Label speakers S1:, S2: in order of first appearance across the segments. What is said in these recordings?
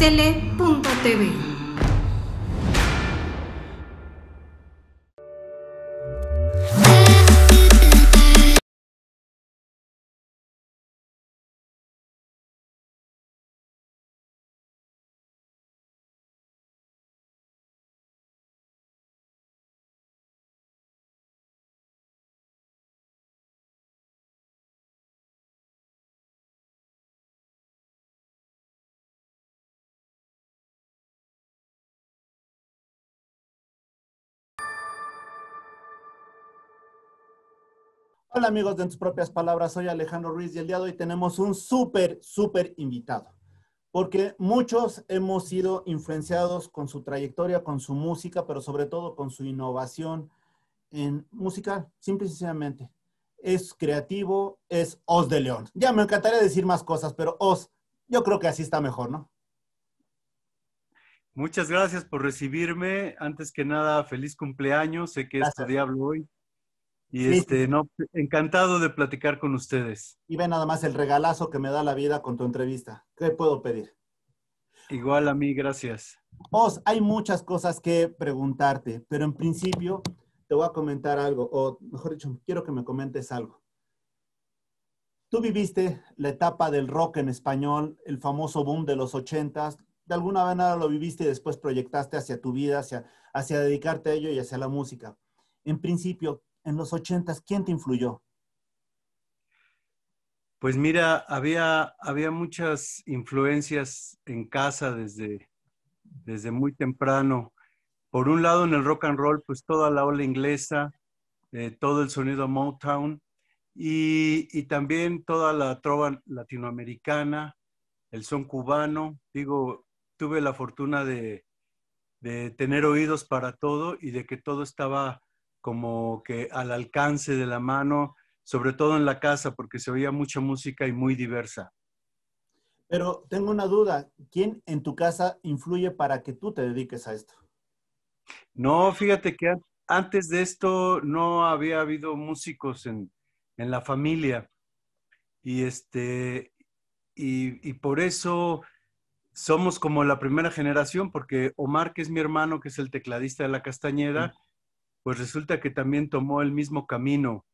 S1: xl.tv.
S2: Hola amigos de En Tus Propias Palabras, soy Alejandro Ruiz y el día de hoy tenemos un súper invitado, porque muchos hemos sido influenciados con su trayectoria, con su música, pero sobre todo con su innovación en música, simple y sencillamente. Es creativo, es Os de León. Ya me encantaría decir más cosas, pero Os, yo creo que así está mejor, ¿no?
S3: Muchas gracias por recibirme. Antes que nada, feliz cumpleaños. Sé que es tu
S2: Gracias.
S3: diablo hoy. Y
S2: Sí, sí, sí.
S3: no, encantado de platicar con ustedes.
S2: Y ve nada más el regalazo que me da la vida con tu entrevista. ¿Qué puedo pedir?
S3: Igual a mí, gracias.
S2: Os, hay muchas cosas que preguntarte, pero en principio te voy a comentar algo, o mejor dicho, quiero que me comentes algo. Tú viviste la etapa del rock en español, el famoso boom de los ochentas, de alguna manera lo viviste y después proyectaste hacia tu vida, hacia dedicarte a ello y hacia la música. En principio, en los ochentas, ¿quién te influyó?
S3: Pues mira, había muchas influencias en casa desde muy temprano. Por un lado, en el rock and roll, pues toda la ola inglesa, todo el sonido Motown y también toda la trova latinoamericana, el son cubano. Digo, tuve la fortuna de tener oídos para todo y de que todo estaba como que al alcance de la mano, sobre todo en la casa, porque se oía mucha música y muy diversa.
S2: Pero tengo una duda, ¿quién en tu casa influye para que tú te dediques a esto?
S3: No, fíjate que antes de esto no había habido músicos en la familia y y por eso somos como la primera generación, porque Omar, que es mi hermano, que es el tecladista de La Castañeda, pues resulta que también tomó el mismo camino.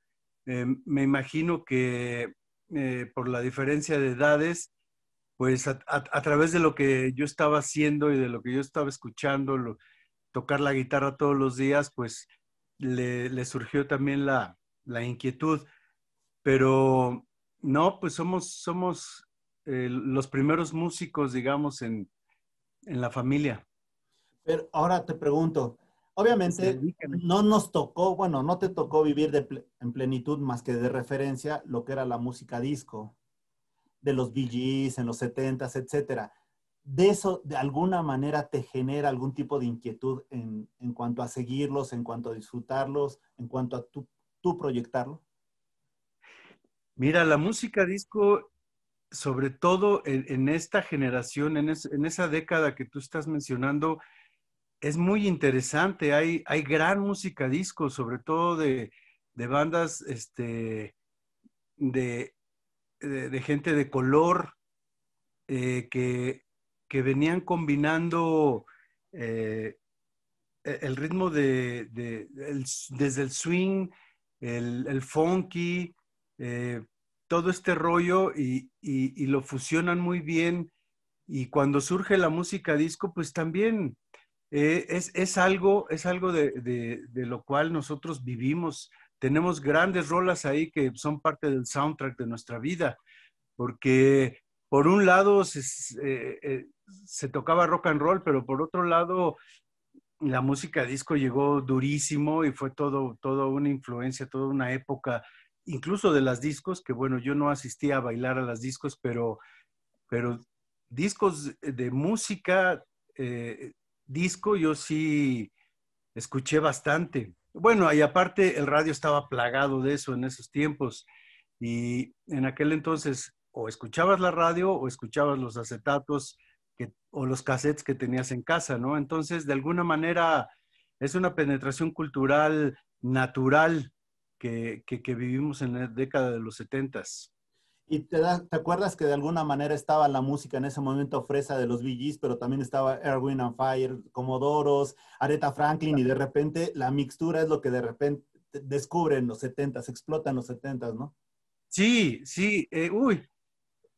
S3: Me imagino que por la diferencia de edades, pues a través de lo que yo estaba haciendo y de lo que yo estaba escuchando, tocar la guitarra todos los días, pues le surgió también la inquietud. Pero no, pues somos los primeros músicos, digamos, en la familia.
S2: Pero ahora te pregunto,
S3: Que se
S2: obviamente
S3: dedican.
S2: no nos tocó, bueno, no te tocó vivir en plenitud más que de referencia lo que era la música disco, de los Bee Gees en los setentas, etcétera. ¿De eso de alguna manera te genera algún tipo de inquietud en cuanto a seguirlos, en cuanto a disfrutarlos, en cuanto a tú proyectarlo?
S3: Mira, la música disco, sobre todo en esta generación, en esa década que tú estás mencionando, es muy interesante. Hay gran música disco, sobre todo de bandas de, de gente de color eh, que, que venían combinando eh, el ritmo desde el swing, el funky, eh, todo este rollo y lo fusionan muy bien. Y cuando surge la música disco, pues también es algo de lo cual nosotros vivimos. Tenemos grandes rolas ahí que son parte del soundtrack de nuestra vida, porque por un lado se tocaba rock and roll, pero por otro lado la música disco llegó durísimo y fue todo una influencia, toda una época, incluso de las discos, que bueno, yo no asistía a bailar a las discos, pero discos de música, disco, yo sí escuché bastante. Bueno, y aparte el radio estaba plagado de eso en esos tiempos. Y en aquel entonces o escuchabas la radio o escuchabas los acetatos o los cassettes que tenías en casa, ¿no? Entonces, de alguna manera, es una penetración cultural natural que vivimos en la década de los setentas.
S2: Y te acuerdas que de alguna manera estaba la música en ese momento fresa de los Bee Gees, pero también estaba Earth, Wind and Fire, Comodoros, Aretha Franklin, y de repente la mixtura es lo que de repente descubren los setentas, explotan los setentas, ¿no?
S3: Sí, sí, uy,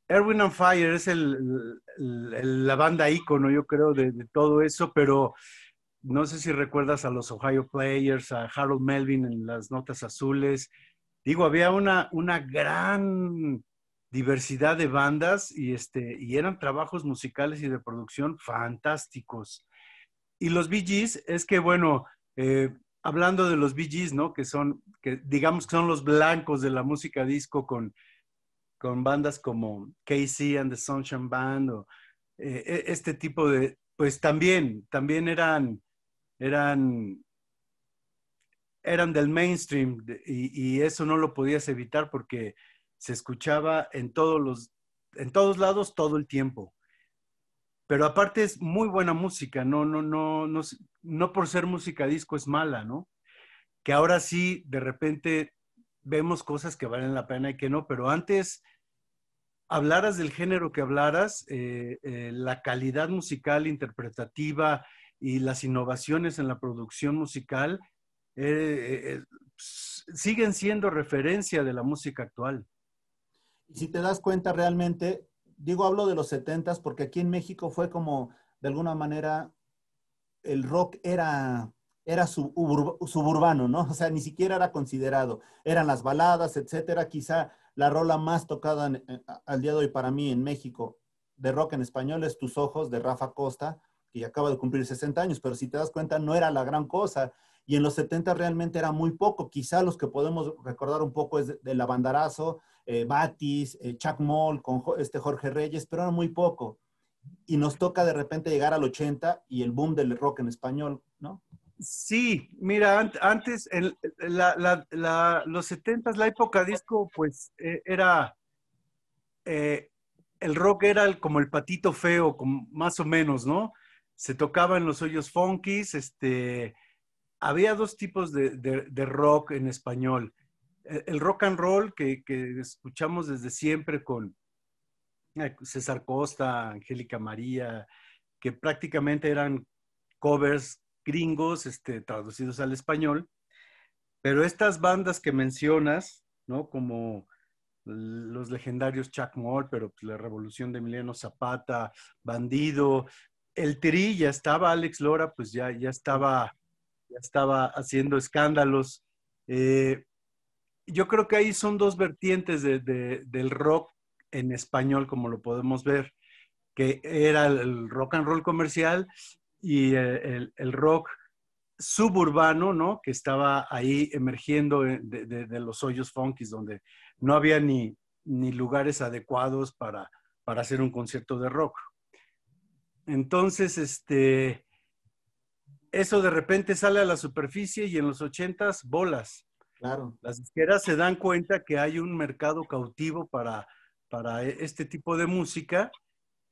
S3: Erwin and Fire es la banda ícono, yo creo, de todo eso, pero no sé si recuerdas a los Ohio Players, a Harold Melvin en las notas azules. Digo, había una gran diversidad de bandas y eran trabajos musicales y de producción fantásticos. Y los Bee Gees, es que, bueno, hablando de los Bee Gees, ¿no? Que digamos que son los blancos de la música disco con bandas como KC and the Sunshine Band o este tipo de, pues también eran, eran del mainstream y eso no lo podías evitar porque se escuchaba en todos lados todo el tiempo. Pero aparte es muy buena música, no por ser música disco es mala, ¿no? Que ahora sí, de repente vemos cosas que valen la pena y que no, pero antes hablaras del género que hablaras, la calidad musical interpretativa y las innovaciones en la producción musical siguen siendo referencia de la música actual.
S2: Y si te das cuenta realmente, digo, hablo de los setentas porque aquí en México fue como, de alguna manera, el rock era suburbano, ¿no? O sea, ni siquiera era considerado. Eran las baladas, etcétera. Quizá la rola más tocada al día de hoy para mí en México de rock en español es Tus Ojos de Rafa Costa, que acaba de cumplir 60 años, pero si te das cuenta no era la gran cosa. Y en los 70 realmente era muy poco. Quizá los que podemos recordar un poco es de La Bandarazo, Batis, Chuck Moll con Jorge Reyes, pero era muy poco y nos toca de repente llegar al 80 y el boom del rock en español, ¿no?
S3: Sí, mira, antes, los setentas, la época disco, pues eh, el rock era como el patito feo, como, más o menos, ¿no? Se tocaba en los hoyos funkies, había dos tipos de rock en español. El rock and roll que escuchamos desde siempre con César Costa, Angélica María, que prácticamente eran covers gringos traducidos al español, pero estas bandas que mencionas, ¿no? Como los legendarios Chuck Moll, pero pues, la Revolución de Emiliano Zapata, Bandido, el Tri, ya estaba Alex Lora, pues ya estaba haciendo escándalos. Yo creo que ahí son dos vertientes del rock en español, como lo podemos ver, que era el rock and roll comercial y el rock suburbano, ¿no? Que estaba ahí emergiendo de los hoyos funkis, donde no había ni lugares adecuados para hacer un concierto de rock. Entonces, eso de repente sale a la superficie y en los 80s, bolas.
S2: Claro.
S3: Las disqueras se dan cuenta que hay un mercado cautivo para este tipo de música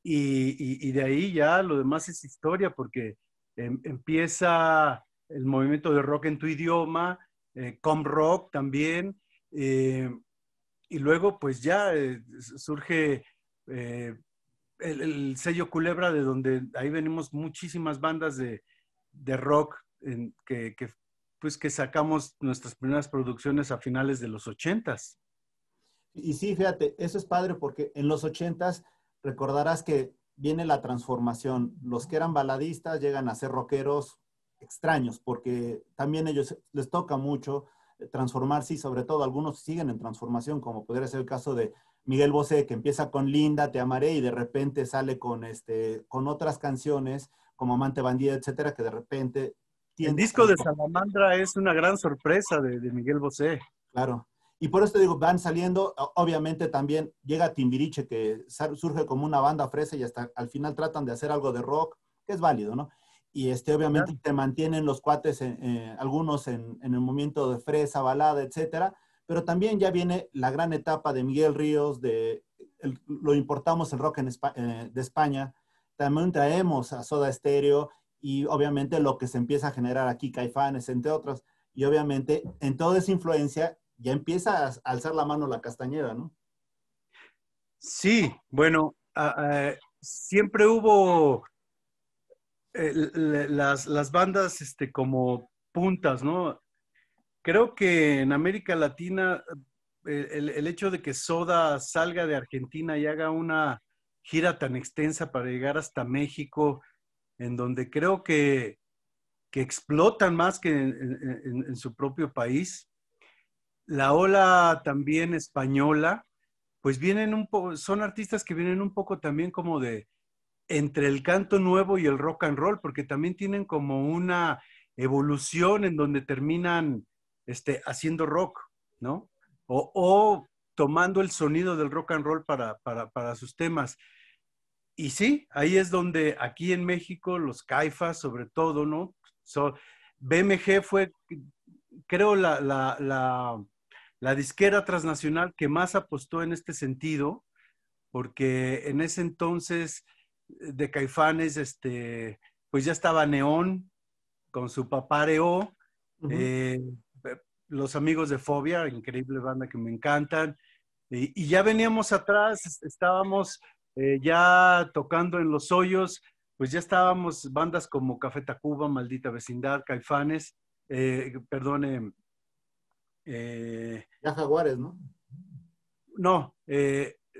S3: y de ahí ya lo demás es historia porque empieza el movimiento de rock en tu idioma, com rock también, y luego pues ya surge el sello Culebra de donde ahí venimos muchísimas bandas de rock pues que sacamos nuestras primeras producciones a finales de los 80s.
S2: Y sí, fíjate, eso es padre porque en los 80s recordarás que viene la transformación. Los que eran baladistas llegan a ser rockeros extraños porque también ellos les toca mucho transformarse y sobre todo algunos siguen en transformación, como podría ser el caso de Miguel Bosé, que empieza con Linda, Te amaré y de repente sale con otras canciones como Amante Bandida, etcétera, que de repente
S3: El
S2: tiende a
S3: disco de Salamandra es una gran sorpresa de Miguel Bosé.
S2: claro. Y por eso te digo, van saliendo, obviamente también llega Timbiriche, que surge como una banda fresa y hasta al final tratan de hacer algo de rock, que es válido, ¿no? Y obviamente te mantienen los cuates, algunos en el momento de fresa, balada, etcétera, pero también ya viene la gran etapa de Miguel Ríos, lo importamos el rock de España, también traemos a Soda Stereo y obviamente lo que se empieza a generar aquí, Caifanes, entre otros. Y obviamente en toda esa influencia ya empieza a alzar la mano la Castañeda, ¿no?
S3: Sí, bueno, siempre hubo las bandas como puntas, ¿no? Creo que en América Latina el hecho de que Soda salga de Argentina y haga una gira tan extensa para llegar hasta México, en donde creo que explotan más que en su propio país. La ola también española, pues vienen un poco, son artistas que vienen un poco también como de entre el canto nuevo y el rock and roll, porque también tienen como una evolución en donde terminan haciendo rock, ¿no? O tomando el sonido del rock and roll para sus temas. Y sí, ahí es donde aquí en México los Caifas, sobre todo, ¿no? BMG fue, creo, la disquera transnacional que más apostó en este sentido, porque en ese entonces de Caifanes, pues ya estaba Neón con su Papareo,
S2: Ujú.
S3: eh, los amigos de Fobia, increíble banda que me encantan, y ya veníamos atrás, estábamos ya tocando en Los Hoyos, pues ya estábamos bandas como Café Tacuba, Maldita Vecindad, Caifanes, perdone, eh,
S2: Ya Jaguares, ¿no?
S3: no,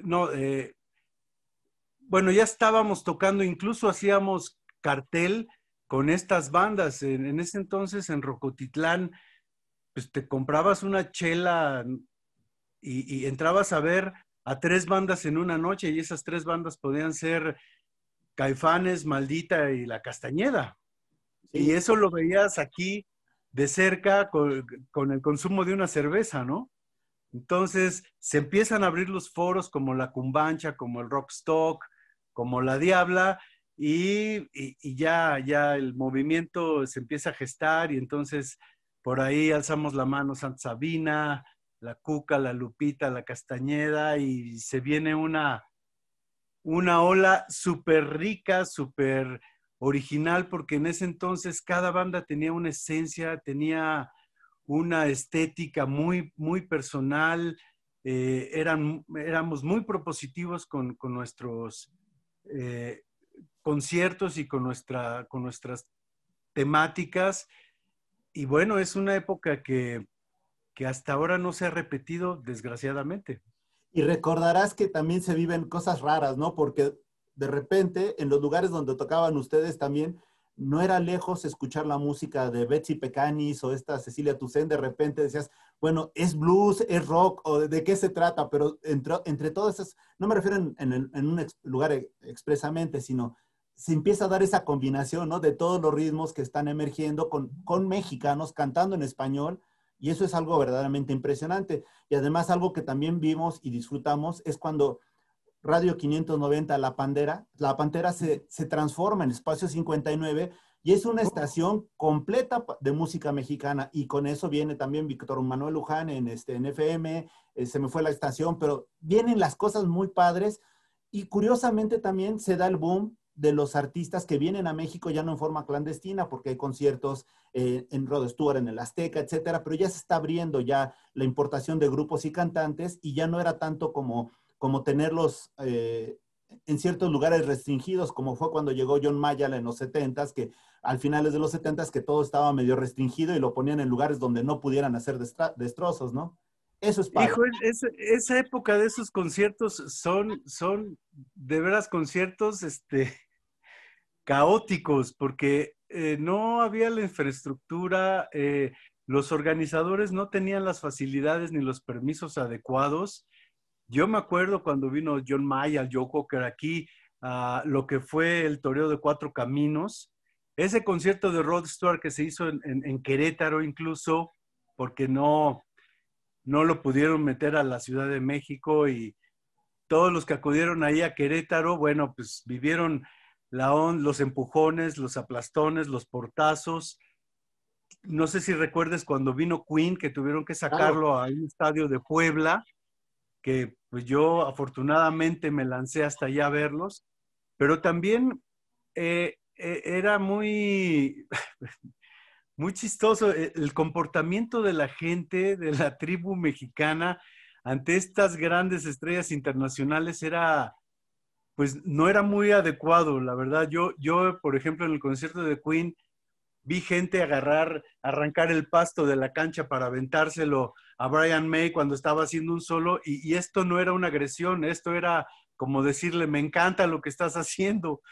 S3: no, bueno, ya estábamos tocando, incluso hacíamos cartel con estas bandas. En ese entonces en Rocotitlán, pues te comprabas una chela y entrabas a ver a tres bandas en una noche y esas tres bandas podían ser Caifanes, Maldita y La Castañeda. Y
S2: Sí.
S3: eso lo veías aquí de cerca con el consumo de una cerveza, ¿no? Entonces se empiezan a abrir los foros como la Cumbancha, como el Rockstock, como la Diabla, y ya el movimiento se empieza a gestar y entonces por ahí alzamos la mano Santa Sabina, la Cuca, la Lupita, la Castañeda y se viene una ola súper rica, súper original, porque en ese entonces cada banda tenía una esencia, tenía una estética muy, muy personal, éramos muy propositivos con nuestros eh, conciertos y con nuestras temáticas. Y bueno, es una época que hasta ahora no se ha repetido, desgraciadamente.
S2: Y recordarás que también se viven cosas raras, ¿no? Porque de repente en los lugares donde tocaban ustedes también no era lejos escuchar la música de Betsy Pecanis o esta Cecilia Toussaint. De repente decías, bueno, es blues, es rock o de qué se trata, pero entre todas esas, no me refiero en un lugar expresamente, sino se empieza a dar esa combinación, ¿no? De todos los ritmos que están emergiendo con mexicanos cantando en español. Y eso es algo verdaderamente impresionante. Y además algo que también vimos y disfrutamos es cuando Radio 590, La Pantera se transforma en Espacio 59 y es una estación completa de música mexicana. Y con eso viene también Víctor Manuel Luján en FM, se me fue la estación, pero vienen las cosas muy padres. Y curiosamente también se da el boom de los artistas que vienen a México ya no en forma clandestina, porque hay conciertos en Rod Stewart, en el Azteca, etcétera, pero ya se está abriendo ya la importación de grupos y cantantes y ya no era tanto como tenerlos en ciertos lugares restringidos, como fue cuando llegó John Mayall en los 70s, que al finales de los 70s que todo estaba medio restringido y lo ponían en lugares donde no pudieran hacer destrozos, ¿no? Eso es padre.
S3: Hijo, esa época de esos conciertos son de veras conciertos caóticos, porque no había la infraestructura, los organizadores no tenían las facilidades ni los permisos adecuados. Yo me acuerdo cuando vino John Mayall, Joe Cocker aquí, lo que fue el Toreo de Cuatro Caminos, ese concierto de Rod Stewart que se hizo en Querétaro incluso, porque no lo pudieron meter a la Ciudad de México y todos los que acudieron ahí a Querétaro, bueno, pues vivieron los empujones, los aplastones, los portazos. No sé si recuerdes cuando vino Queen, que tuvieron que
S2: Claro.
S3: sacarlo a un estadio de Puebla, que pues yo afortunadamente me lancé hasta allá a verlos, pero también era muy, muy chistoso el comportamiento de la gente, de la tribu mexicana ante estas grandes estrellas internacionales era, pues no era muy adecuado, la verdad. Yo, por ejemplo, en el concierto de Queen, vi gente arrancar el pasto de la cancha para aventárselo a Brian May cuando estaba haciendo un solo, y esto no era una agresión, esto era como decirle, me encanta lo que estás haciendo,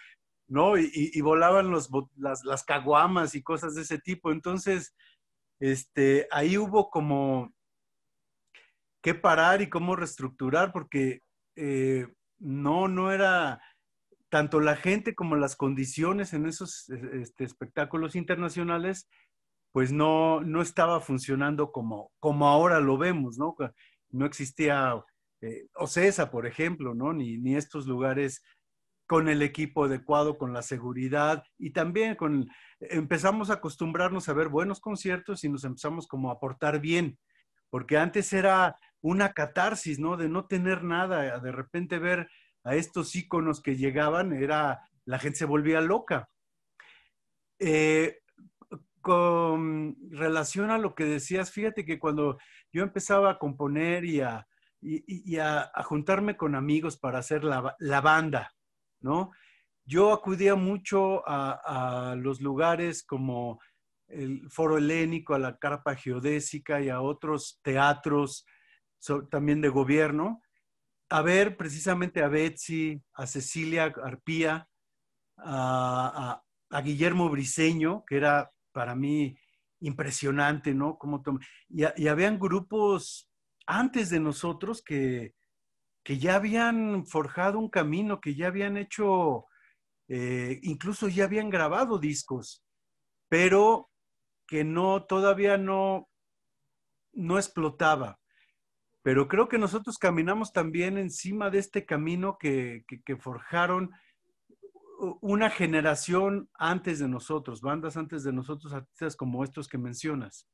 S3: ¿no? Y volaban las caguamas y cosas de ese tipo. Entonces, ahí hubo como que parar y cómo reestructurar, porque no era tanto la gente como las condiciones en esos espectáculos internacionales, pues no estaba funcionando como ahora lo vemos, ¿no? No existía OCESA, por ejemplo, ¿no? Ni estos lugares con el equipo adecuado, con la seguridad y también empezamos a acostumbrarnos a ver buenos conciertos y nos empezamos como a portar bien, porque antes era una catarsis, ¿no? De no tener nada, de repente ver a estos íconos que llegaban, la gente se volvía loca. Con relación a lo que decías, fíjate que cuando yo empezaba a componer y a juntarme con amigos para hacer la banda, ¿no? Yo acudía mucho a los lugares como el Foro Helénico, a la Carpa Geodésica y a otros teatros también de gobierno, a ver precisamente a Betsy, a Cecilia Arpía, a Guillermo Briseño, que era para mí impresionante, ¿no? Y habían grupos antes de nosotros que ya habían forjado un camino, que ya habían hecho, incluso ya habían grabado discos, pero que todavía no explotaba. Pero creo que nosotros caminamos también encima de este camino que forjaron una generación antes de nosotros, bandas antes de nosotros, artistas como estos que mencionas.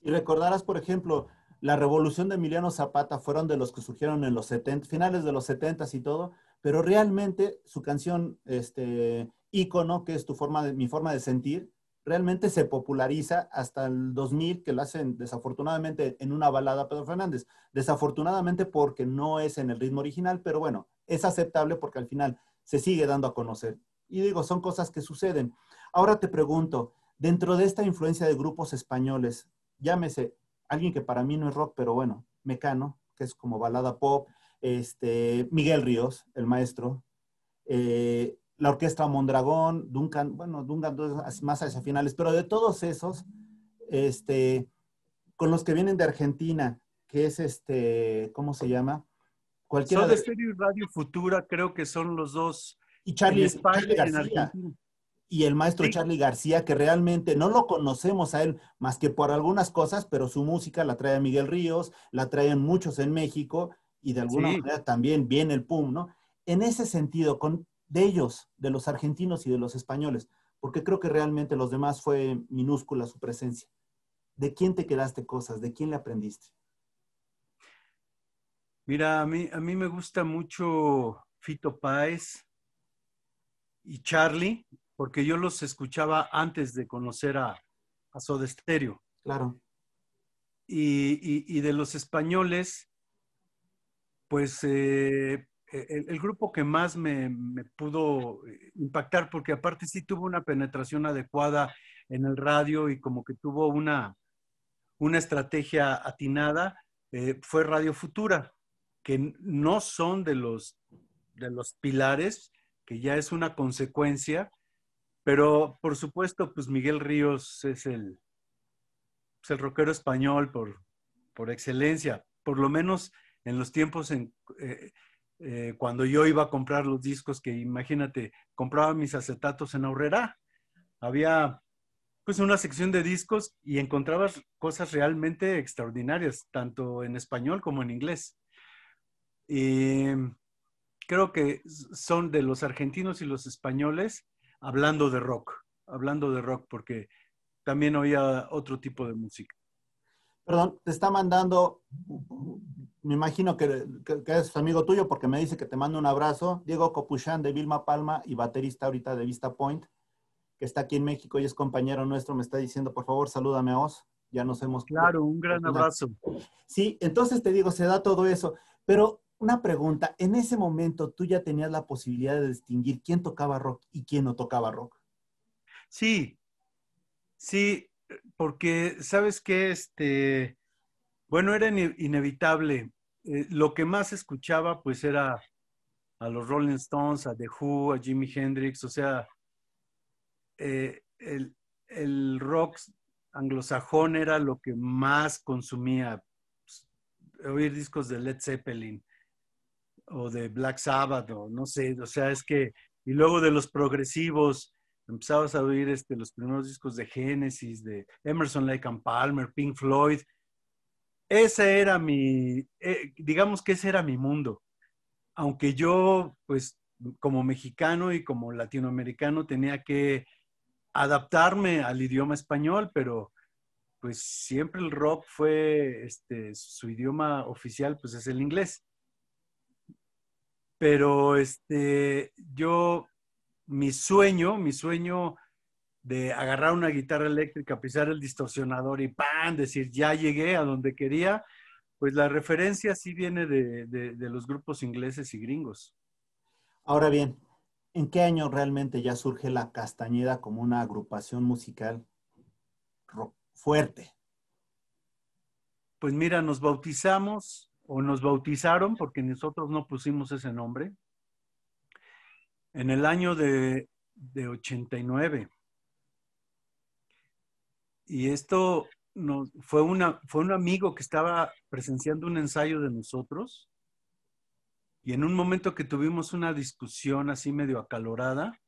S2: Y recordarás, por ejemplo, la revolución de Emiliano Zapata fueron de los que surgieron en los 70, finales de los 70 y todo, pero realmente su canción, ícono, que es mi forma de sentir, realmente se populariza hasta el 2000, que lo hacen desafortunadamente en una balada Pedro Fernández. Desafortunadamente porque no es en el ritmo original, pero bueno, es aceptable porque al final se sigue dando a conocer. Y digo, son cosas que suceden. Ahora te pregunto, dentro de esta influencia de grupos españoles, llámese alguien que para mí no es rock, pero bueno, Mecano, que es como balada pop, Miguel Ríos, el maestro, la Orquesta Mondragón, Duncan, bueno, Duncan más hacia finales, pero de todos esos, con los que vienen de Argentina, que es ¿cómo se llama? Cualquiera
S3: Soda
S2: de...
S3: Stereo y Radio Futura creo que son los dos
S2: Y
S3: en
S2: Charlie
S3: España y en
S2: García.
S3: Argentina.
S2: Y el maestro
S3: Sí,
S2: Charly García, que realmente no lo conocemos a él más que por algunas cosas, pero su música la trae Miguel Ríos, la traen muchos en México y de alguna
S3: sí.
S2: manera también viene el PUM, ¿no? En ese sentido, de ellos, de los argentinos y de los españoles, porque creo que realmente los demás fue minúscula su presencia. ¿De quién te quedaste cosas? ¿De quién le aprendiste?
S3: Mira, a mí me gusta mucho Fito Páez y Charlie, porque yo los escuchaba antes de conocer a Soda Stereo.
S2: Claro.
S3: Y de los españoles, pues el grupo que más me pudo impactar, porque aparte sí tuvo una penetración adecuada en el radio y como que tuvo una estrategia atinada, fue Radio Futura, que no son de los pilares, que ya es una consecuencia, pero por supuesto, pues Miguel Ríos es el rockero español por excelencia, por lo menos en los tiempos cuando yo iba a comprar los discos, que imagínate, compraba mis acetatos en Aurrera, había pues una sección de discos y encontrabas cosas realmente extraordinarias, tanto en español como en inglés. Y creo que son de los argentinos y los españoles hablando de rock, porque también oía otro tipo de música.
S2: Perdón, te está mandando, me imagino que es amigo tuyo porque me dice que te manda un abrazo, Diego Copuchán de Vilma Palma y baterista ahorita de Vista Point, que está aquí en México y es compañero nuestro, me está diciendo, por favor, salúdame a Oz. ya nos hemos...
S3: Claro, un gran abrazo.
S2: Sí, entonces te digo, se da todo eso, pero una pregunta, en ese momento tú ya tenías la posibilidad de distinguir quién tocaba rock y quién no tocaba rock.
S3: Sí, sí, porque sabes que bueno, era inevitable. Lo que más escuchaba pues era a los Rolling Stones, a The Who, a Jimi Hendrix, o sea, eh, el, el rock anglosajón era lo que más consumía. Pues, oír discos de Led Zeppelin o de Black Sabbath o no sé, o sea, es que, y luego de los progresivos, empezabas a oír los primeros discos de Genesis, de Emerson, Lake and Palmer, Pink Floyd. Ese era digamos que ese era mi mundo. Aunque yo, pues, como mexicano y como latinoamericano tenía que adaptarme al idioma español, pero pues siempre el rock fue, su idioma oficial, pues es el inglés. Pero yo, mi sueño de agarrar una guitarra eléctrica, pisar el distorsionador y ¡pam! Decir, ya llegué a donde quería, pues la referencia sí viene de los grupos ingleses y gringos.
S2: Ahora bien, ¿en qué año realmente ya surge la Castañeda como una agrupación musical rock fuerte?
S3: Pues mira, nos bautizamos o nos bautizaron porque nosotros no pusimos ese nombre en el año de 89. Y esto fue un amigo que estaba presenciando un ensayo de nosotros y en un momento que tuvimos una discusión así medio acalorada,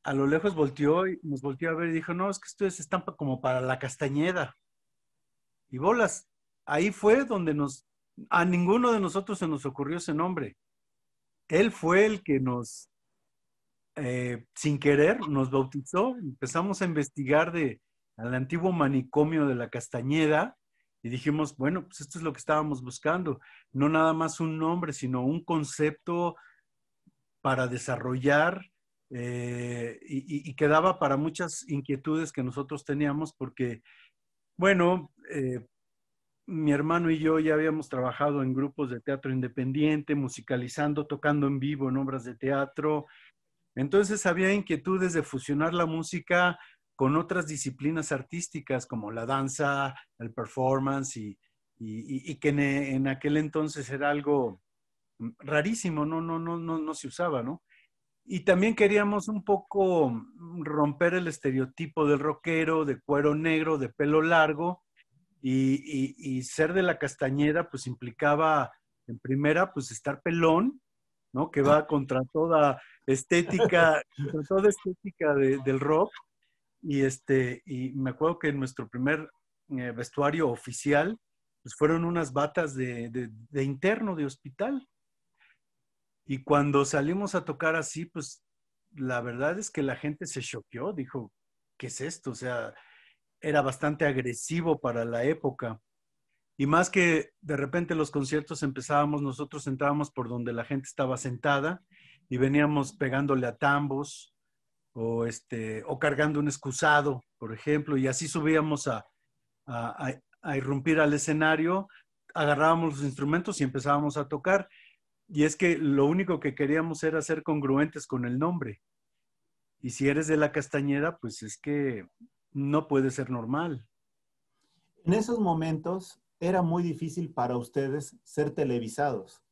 S3: a lo lejos volteó y nos volteó a ver y dijo, no, es que esto es estampa como para la Castañeda. Y bolas, ahí fue donde a ninguno de nosotros se nos ocurrió ese nombre. Él fue el que sin querer, nos bautizó. Empezamos a investigar al antiguo manicomio de la Castañeda y dijimos, bueno, pues esto es lo que estábamos buscando. No nada más un nombre, sino un concepto para desarrollar y que daba para muchas inquietudes que nosotros teníamos porque, bueno, mi hermano y yo ya habíamos trabajado en grupos de teatro independiente, musicalizando, tocando en vivo en obras de teatro. Entonces había inquietudes de fusionar la música con otras disciplinas artísticas como la danza, el performance y que en aquel entonces era algo rarísimo, no se usaba, ¿no? Y también queríamos un poco romper el estereotipo del rockero, de cuero negro, de pelo largo, y ser de la Castañeda, pues implicaba, en primera, pues estar pelón, ¿no? Que va contra toda estética del rock. Y me acuerdo que en nuestro primer vestuario oficial, pues fueron unas batas de interno de hospital. Y cuando salimos a tocar así, pues la verdad es que la gente se choqueó, dijo, ¿qué es esto? O sea, era bastante agresivo para la época. Y más que de repente los conciertos nosotros entrábamos por donde la gente estaba sentada y veníamos pegándole a tambos o cargando un excusado, por ejemplo, y así subíamos a irrumpir al escenario, agarrábamos los instrumentos y empezábamos a tocar. Y es que lo único que queríamos era ser congruentes con el nombre. Y si eres de la Castañeda, pues es que no puede ser normal.
S2: En esos momentos era muy difícil para ustedes ser televisados,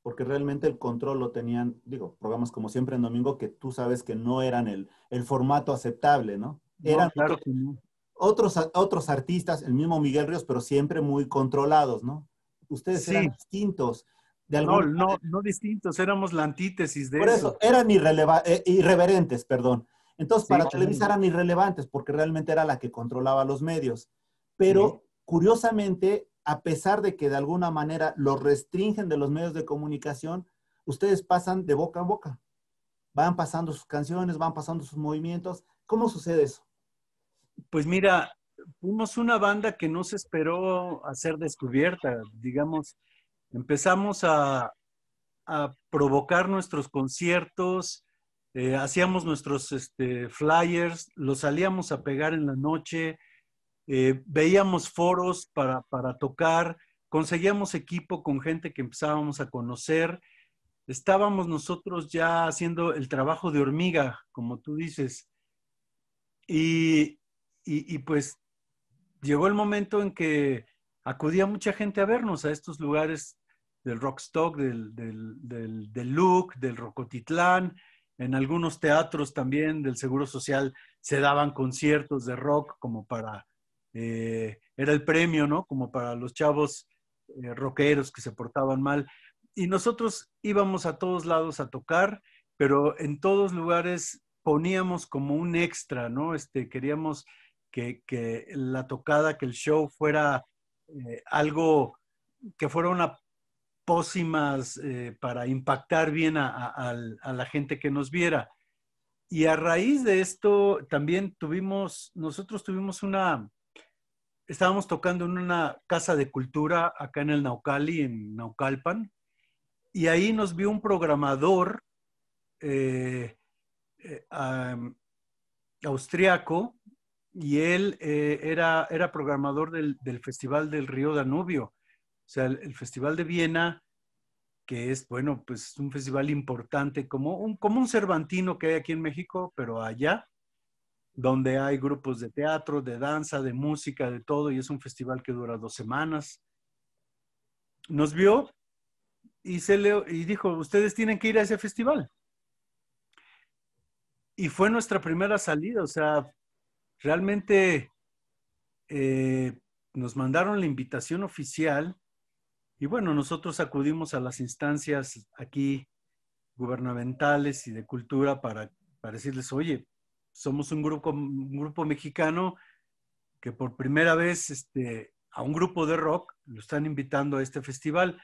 S2: porque realmente el control lo tenían, digo, programas como Siempre en Domingo, que tú sabes que no eran el formato aceptable, ¿no?
S3: No,
S2: Eran
S3: claro que no.
S2: otros artistas, el mismo Miguel Ríos, pero siempre muy controlados, ¿no? Ustedes eran
S3: Sí,
S2: distintos, de
S3: no,
S2: alguna
S3: no, no distintos, éramos la antítesis de
S2: por eso,
S3: eso.
S2: eran irreverentes, perdón. Entonces,
S3: Sí,
S2: para
S3: claro.
S2: Televisa eran irrelevantes porque realmente era la que controlaba los medios.
S3: Sí.
S2: Pero, curiosamente, a pesar de que de alguna manera los restringen de los medios de comunicación, ustedes pasan de boca a boca. Van pasando sus canciones, van pasando sus movimientos. ¿Cómo sucede eso?
S3: Pues mira, fuimos una banda que no se esperó a ser descubierta, digamos, empezamos a provocar nuestros conciertos, hacíamos nuestros flyers, los salíamos a pegar en la noche, veíamos foros para tocar, conseguíamos equipo con gente que empezábamos a conocer. Estábamos nosotros ya haciendo el trabajo de hormiga, como tú dices, y, pues llegó el momento en que acudía mucha gente a vernos a estos lugares del Rockstock, del Look, del Rocotitlán, en algunos teatros también del Seguro Social se daban conciertos de rock como para, era el premio, ¿no? Como para los chavos rockeros que se portaban mal. Y nosotros íbamos a todos lados a tocar, pero en todos lugares poníamos como un extra, ¿no? Queríamos que la tocada, que el show fuera algo, que fuera una pócimas para impactar bien a la gente que nos viera. Y a raíz de esto también nosotros tuvimos estábamos tocando en una casa de cultura acá en el Naucali, en Naucalpan, y ahí nos vio un programador eh, austriaco, y él era programador del Festival del Río Danubio. O sea, el Festival de Viena, que es, bueno, pues un festival importante, como un Cervantino que hay aquí en México, pero allá, donde hay grupos de teatro, de danza, de música, de todo, y es un festival que dura 2 semanas. Nos vio y dijo, ustedes tienen que ir a ese festival. Y fue nuestra primera salida, o sea, realmente nos mandaron la invitación oficial y bueno, nosotros acudimos a las instancias aquí gubernamentales y de cultura para decirles, oye, somos un grupo mexicano que por primera vez a un grupo de rock lo están invitando a este festival,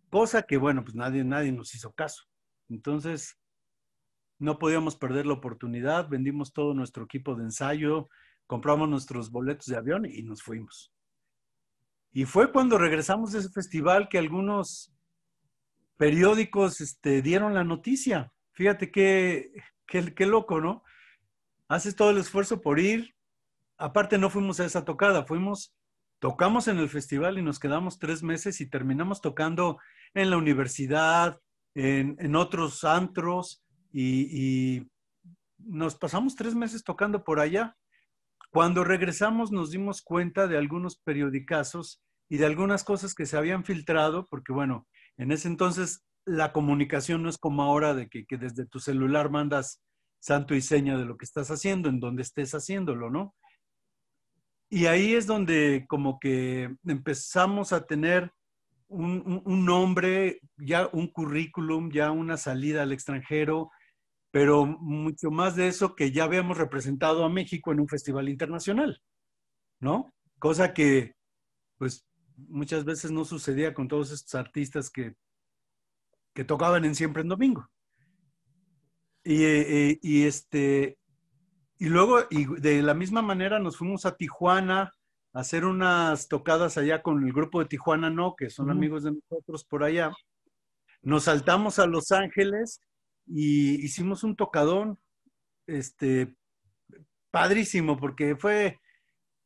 S3: cosa que bueno, pues nadie nos hizo caso. Entonces, no podíamos perder la oportunidad, vendimos todo nuestro equipo de ensayo, compramos nuestros boletos de avión y nos fuimos. Y fue cuando regresamos de ese festival que algunos periódicos dieron la noticia. Fíjate qué loco, ¿no? Haces todo el esfuerzo por ir. Aparte no fuimos a esa tocada, tocamos en el festival y nos quedamos 3 meses y terminamos tocando en la universidad, en otros antros y nos pasamos 3 meses tocando por allá. Cuando regresamos nos dimos cuenta de algunos periodicazos y de algunas cosas que se habían filtrado, porque bueno, en ese entonces la comunicación no es como ahora de que desde tu celular mandas santo y seña de lo que estás haciendo, en donde estés haciéndolo, ¿no? Y ahí es donde como que empezamos a tener un nombre, ya un currículum, ya una salida al extranjero, pero mucho más de eso que ya habíamos representado a México en un festival internacional, ¿no? Cosa que pues muchas veces no sucedía con todos estos artistas que tocaban en Siempre en Domingo. Y luego, y de la misma manera, nos fuimos a Tijuana a hacer unas tocadas allá con el grupo de Tijuana No, que son amigos de nosotros por allá. Nos saltamos a Los Ángeles y hicimos un tocadón, padrísimo, porque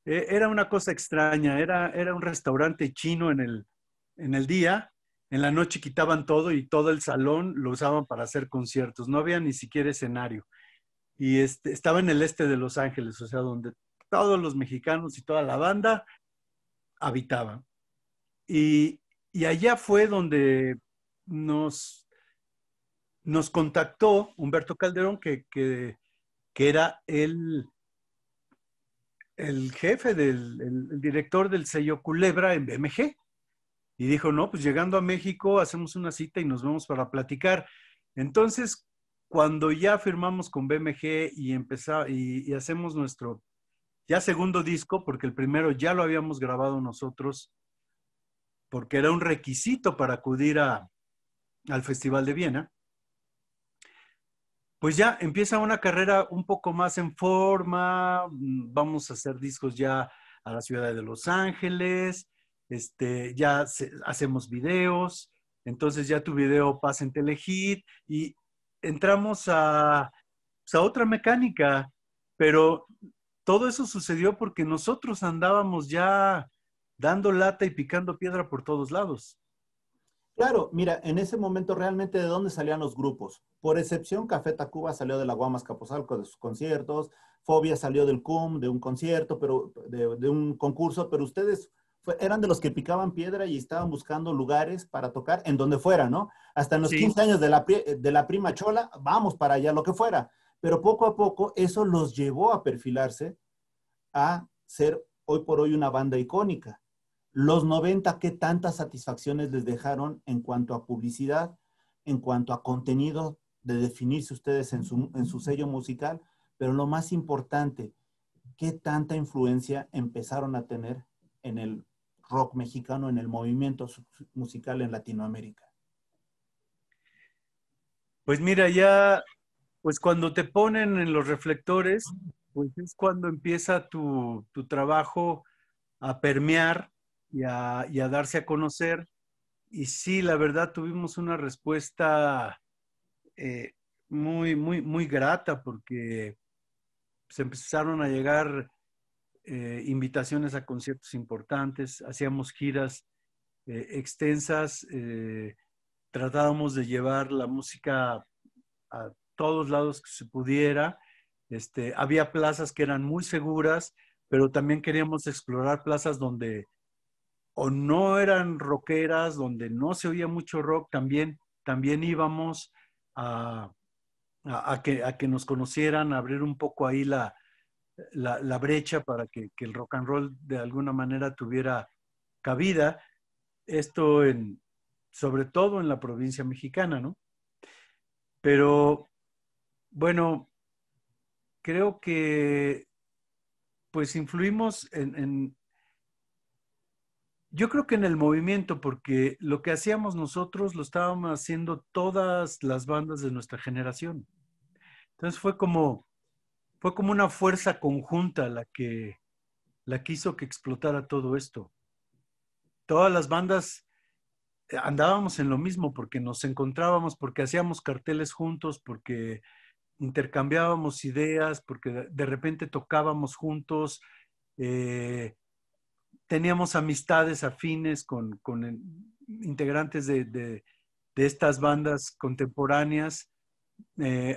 S3: era una cosa extraña, era un restaurante chino en el día, en la noche quitaban todo y todo el salón lo usaban para hacer conciertos, no había ni siquiera escenario. Y estaba en el este de Los Ángeles, o sea, donde todos los mexicanos y toda la banda habitaban. Y allá fue donde nos contactó Humberto Calderón, que era el jefe el director del sello Culebra en BMG. Y dijo, no, pues llegando a México hacemos una cita y nos vemos para platicar. Entonces, cuando ya firmamos con BMG y hacemos nuestro ya segundo disco, porque el primero ya lo habíamos grabado nosotros, porque era un requisito para acudir al Festival de Viena, pues ya empieza una carrera un poco más en forma, vamos a hacer discos ya a la ciudad de Los Ángeles, hacemos videos, entonces ya tu video pasa en Telehit y entramos a otra mecánica, pero todo eso sucedió porque nosotros andábamos ya dando lata y picando piedra por todos lados.
S2: Claro, mira, en ese momento realmente de dónde salían los grupos. Por excepción, Café Tacuba salió de la Guamas Capozalco de sus conciertos, Fobia salió del CUM de un concierto, pero de un concurso, pero ustedes eran de los que picaban piedra y estaban buscando lugares para tocar en donde fuera, ¿no? Hasta en los
S3: Sí,
S2: 15 años de la prima Chola, vamos para allá, lo que fuera. Pero poco a poco eso los llevó a perfilarse a ser hoy por hoy una banda icónica. Los 90, ¿qué tantas satisfacciones les dejaron en cuanto a publicidad, en cuanto a contenido de definirse ustedes en su sello musical? Pero lo más importante, ¿qué tanta influencia empezaron a tener en el rock mexicano, en el movimiento musical en Latinoamérica?
S3: pues mira, ya, pues cuando te ponen en los reflectores, pues es cuando empieza tu trabajo a permear y a darse a conocer. Y sí, la verdad, tuvimos una respuesta eh, muy grata porque se empezaron a llegar invitaciones a conciertos importantes, hacíamos giras extensas, tratábamos de llevar la música a todos lados que se pudiera. Había plazas que eran muy seguras, pero también queríamos explorar plazas donde o no eran rockeras, donde no se oía mucho rock, también íbamos a, a que nos conocieran, a abrir un poco ahí la brecha para que el rock and roll de alguna manera tuviera cabida. Esto sobre todo en la provincia mexicana, ¿no? Pero bueno, creo que pues influimos yo creo que en el movimiento, porque lo que hacíamos nosotros lo estábamos haciendo todas las bandas de nuestra generación. Entonces fue como una fuerza conjunta la que hizo que explotara todo esto. Todas las bandas andábamos en lo mismo porque nos encontrábamos, porque hacíamos carteles juntos, porque intercambiábamos ideas, porque de repente tocábamos juntos, eh, teníamos amistades afines con integrantes de estas bandas contemporáneas.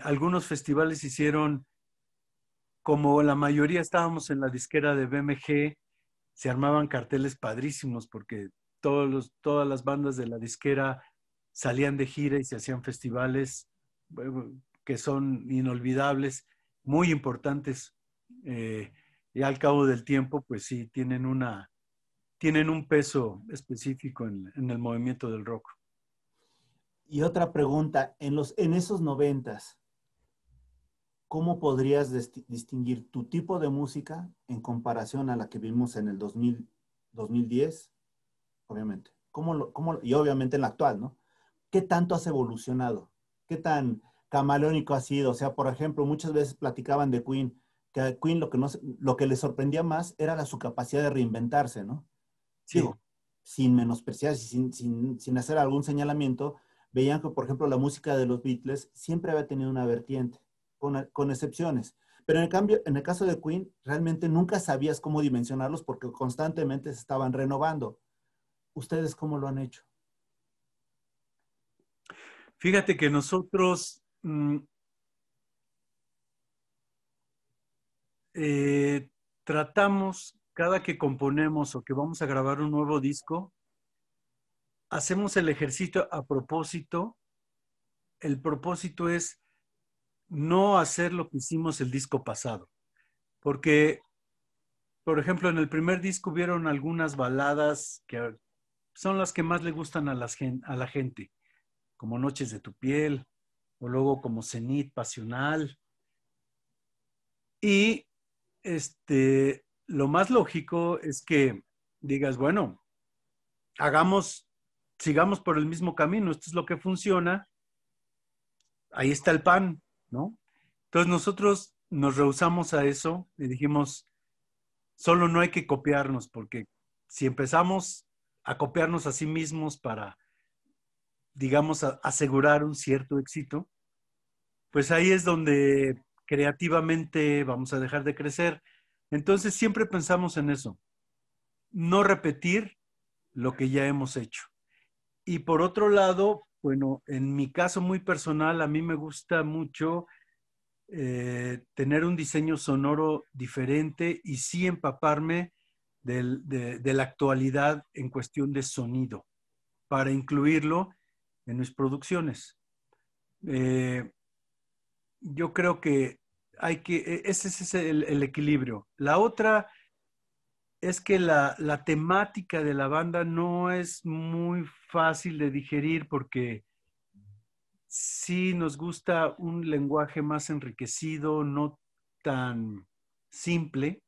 S3: Algunos festivales hicieron, como la mayoría estábamos en la disquera de BMG, se armaban carteles padrísimos porque todas las bandas de la disquera salían de gira y se hacían festivales que son inolvidables, muy importantes. Eh, y al cabo del tiempo, pues sí, tienen un peso específico en el movimiento del rock.
S2: Y otra pregunta, en esos 90, ¿cómo podrías distinguir tu tipo de música en comparación a la que vimos en el 2010? Obviamente. Y obviamente en la actual, ¿no? ¿Qué tanto has evolucionado? ¿Qué tan camaleónico has sido? O sea, por ejemplo, muchas veces platicaban de Queen, que a Queen lo que le sorprendía más era su capacidad de reinventarse, ¿no?
S3: Sí.
S2: Digo, sin menospreciar, sin hacer algún señalamiento, veían que, por ejemplo, la música de los Beatles siempre había tenido una vertiente, con excepciones. Pero en el cambio, en el caso de Queen, realmente nunca sabías cómo dimensionarlos porque constantemente se estaban renovando. ¿Ustedes cómo lo han hecho?
S3: Fíjate que nosotros eh, tratamos, cada que componemos o que vamos a grabar un nuevo disco, hacemos el ejercicio a propósito. El propósito es no hacer lo que hicimos el disco pasado. Porque, por ejemplo, en el primer disco hubieron algunas baladas que son las que más le gustan a la gente, como Noches de tu piel, o luego como Cenit Pasional. Y lo más lógico es que digas, bueno, sigamos por el mismo camino, esto es lo que funciona, ahí está el pan, ¿no? Entonces nosotros nos rehusamos a eso y dijimos, solo no hay que copiarnos, porque si empezamos a copiarnos a sí mismos para, digamos, asegurar un cierto éxito, pues ahí es donde creativamente vamos a dejar de crecer. Entonces siempre pensamos en eso, no repetir lo que ya hemos hecho. Y por otro lado, bueno, en mi caso muy personal, a mí me gusta mucho tener un diseño sonoro diferente y sí empaparme de la actualidad en cuestión de sonido para incluirlo en mis producciones. Eh, yo creo que ese es el equilibrio. La otra es que la temática de la banda no es muy fácil de digerir porque sí nos gusta un lenguaje más enriquecido, no tan simple.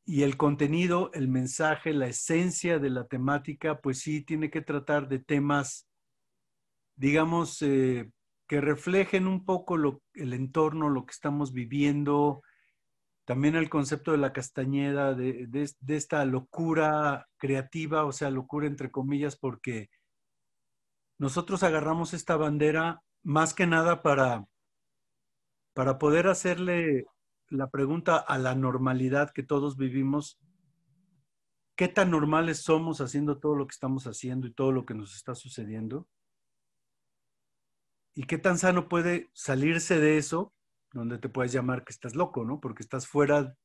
S3: Y el contenido, el mensaje, la esencia de la temática, pues sí tiene que tratar de temas, digamos, que reflejen un poco el entorno, lo que estamos viviendo. También el concepto de la Castañeda, de esta locura creativa, o sea, locura entre comillas, porque nosotros agarramos esta bandera más que nada para poder hacerle la pregunta a la normalidad que todos vivimos. ¿Qué tan normales somos haciendo todo lo que estamos haciendo y todo lo que nos está sucediendo? ¿Y qué tan sano puede salirse de eso, donde te puedes llamar que estás loco, ¿no? Porque estás fuera